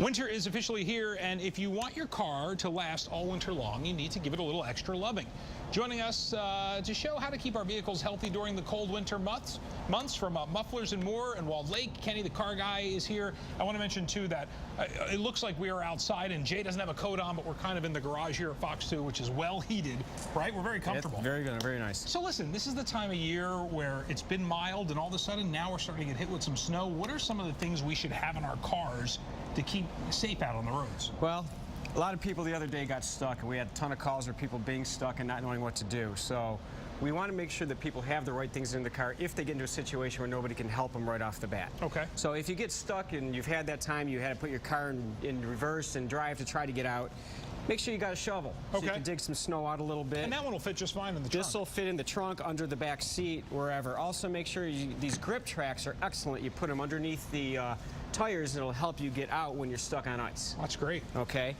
Winter is officially here, and if you want your car to last all winter long, you need to give it a little extra loving. Joining us to show how to keep our vehicles healthy during the cold winter months from Mufflers and More in Walled Lake. Kenny, the car guy, is here. I want to mention, too, that it looks like we are outside, and Jay doesn't have a coat on, but we're kind of in the garage here at Fox 2, which is well heated, right? We're very comfortable. It's very good, very nice. So listen, this is the time of year where it's been mild, and all of a sudden now we're starting to get hit with some snow. What are some of the things we should have in our cars to keep safe out on the roads? Well, a lot of people the other day got stuck, and we had a ton of calls of people being stuck and not knowing what to do. So we want to make sure that people have the right things in the car if they get into a situation where nobody can help them right off the bat. Okay. So if you get stuck and you've had that time, you had to put your car in reverse and drive to try to get out, make sure you got a shovel so you can dig some snow out a little bit. And that one will fit just fine in the trunk. This will fit in the trunk, under the back seat, wherever. Also make sure these grip tracks are excellent. You put them underneath the tires, and it'll help you get out when you're stuck on ice. That's great. Okay.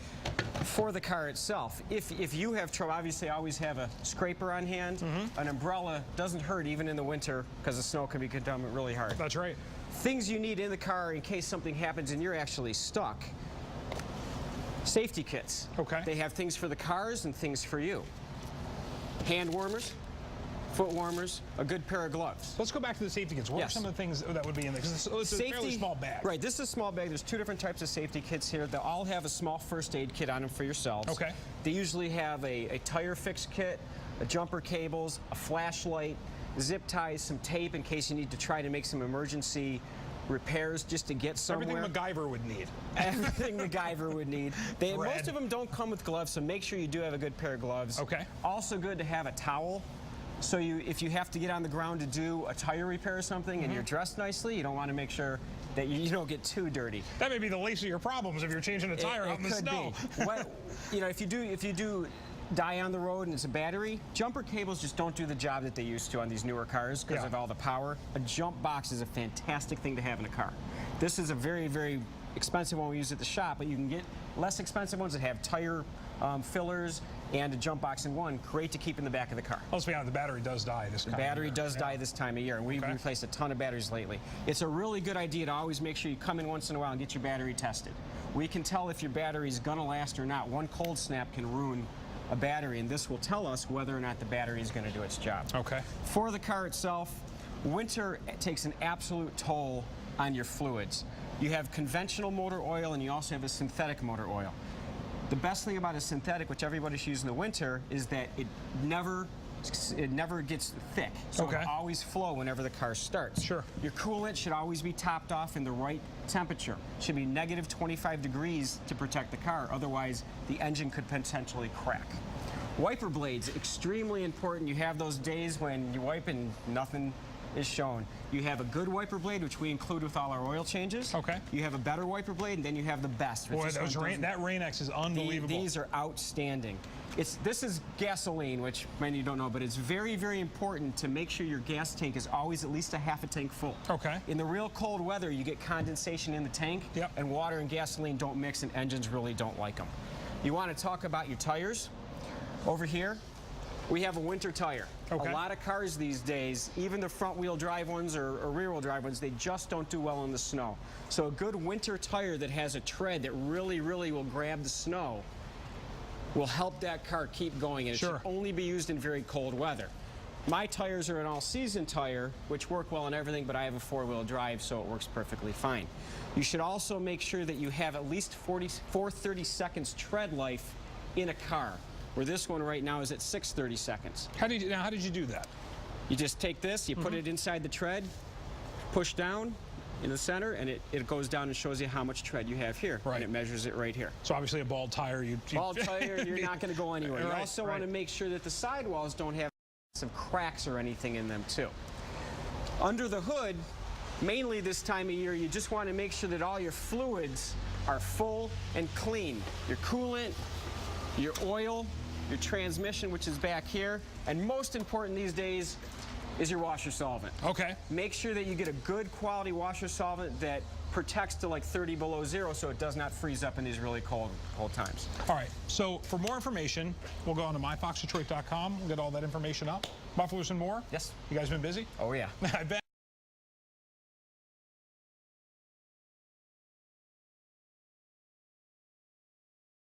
For the car itself, if you have trouble, obviously always have a scraper on hand. An umbrella doesn't hurt even in the winter because the snow can become really hard. That's right. Things you need in the car in case something happens and you're actually stuck. Safety kits. Okay. They have things for the cars and things for you. Hand warmers, foot warmers, a good pair of gloves. Let's go back to the safety kits. What are some of the things that would be in there? Because it's a fairly small bag. Right, this is a small bag. There's two different types of safety kits here. They all have a small first aid kit on them for yourselves. Okay. They usually have a tire fix kit, a jumper cables, a flashlight, zip ties, some tape in case you need to try to make some emergency repairs just to get somewhere. Everything MacGyver would need. Everything MacGyver would need. Most of them don't come with gloves, so make sure you do have a good pair of gloves. Okay. Also good to have a towel. So if you have to get on the ground to do a tire repair or something and you're dressed nicely, you don't want to make sure that you don't get too dirty. That may be the least of your problems if you're changing a tire out in the snow. You know, if you do die on the road and it's a battery, jumper cables just don't do the job that they used to on these newer cars because of all the power. A jump box is a fantastic thing to have in a car. This is a very, very expensive one we use at the shop, but you can get less expensive ones that have tire fillers and a jump box in one. Great to keep in the back of the car. Let's be honest, the battery does die this time of year. The battery does die this time of year, and we've replaced a ton of batteries lately. It's a really good idea to always make sure you come in once in a while and get your battery tested. We can tell if your battery is going to last or not. One cold snap can ruin a battery, and this will tell us whether or not the battery is going to do its job. Okay. For the car itself, winter takes an absolute toll on your fluids. You have conventional motor oil, and you also have a synthetic motor oil. The best thing about a synthetic, which everybody should use in the winter, is that it never gets thick. So it'll always flow whenever the car starts. Sure. Your coolant should always be topped off in the right temperature. It should be negative 25 degrees to protect the car. Otherwise, the engine could potentially crack. Wiper blades, extremely important. You have those days when you wipe and nothing is shown. You have a good wiper blade, which we include with all our oil changes. Okay. You have a better wiper blade, and then you have the best. Boy, that Rain-X is unbelievable. These are outstanding. This is gasoline, which many don't know, but it's very, very important to make sure your gas tank is always at least a half a tank full. Okay. In the real cold weather, you get condensation in the tank, and water and gasoline don't mix, and engines really don't like them. You want to talk about your tires. Over here, we have a winter tire. A lot of cars these days, even the front-wheel drive ones or rear-wheel drive ones, they just don't do well in the snow. So a good winter tire that has a tread that really, really will grab the snow will help that car keep going, and it should only be used in very cold weather. My tires are an all-season tire, which work well in everything, but I have a four-wheel drive, so it works perfectly fine. You should also make sure that you have at least 30 seconds tread life in a car, where this one right now is at 630 seconds. How did you do that? You just take this, you put it inside the tread, push down in the center, and it goes down and shows you how much tread you have here. And it measures it right here. So obviously a bald tire, bald tire, you're not going to go anywhere. You also want to make sure that the sidewalls don't have some cracks or anything in them too. Under the hood, mainly this time of year, you just want to make sure that all your fluids are full and clean. Your coolant, your oil, your transmission, which is back here, and most important these days is your washer solvent. Okay. Make sure that you get a good quality washer solvent that protects to like 30 below zero so it does not freeze up in these really cold times. All right, so for more information, we'll go on to myfoxdetroit.com. We'll get all that information up. Mufflers and More? Yes. You guys been busy? Oh, yeah. I bet.